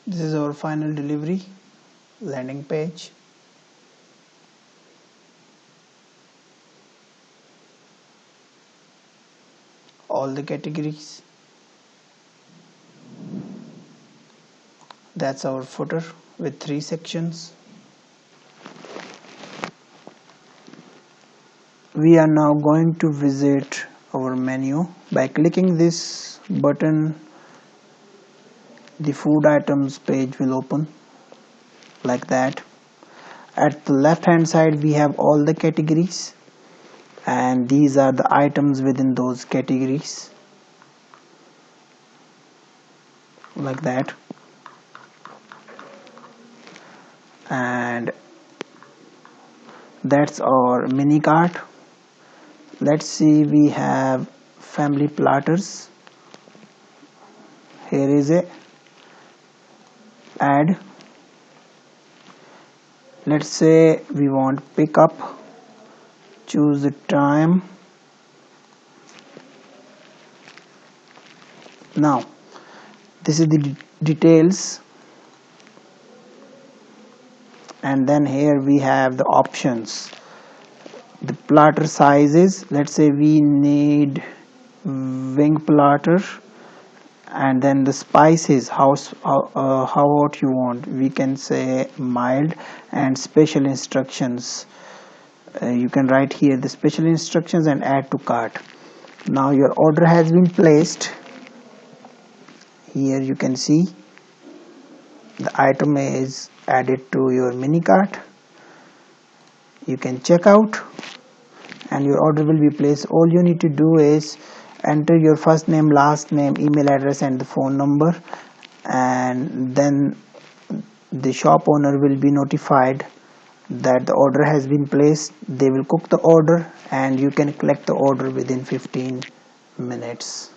This is our final delivery landing page. All the categories. That's our footer with 3 sections. We are now going to visit our menu. By clicking this button, the food items page will open like that. At the left hand side we have all the categories, and these are the items within those categories like that. And that's our mini cart. Let's see, we have family platters. Here is a ad. Let's say we want pickup. Choose the time. Now this is the details, and then here we have the options. The platter sizes, let's say we need wing platter, and then the spices, how hot you want, we can say mild, and special instructions. You can write here the special instructions and add to cart. Now your order has been placed. Here you can see the item is added to your mini cart. You can check out and your order will be placed. All you need to do is enter your first name, last name, email address and the phone number, and then the shop owner will be notified that the order has been placed. They will cook the order and you can collect the order within 15 minutes.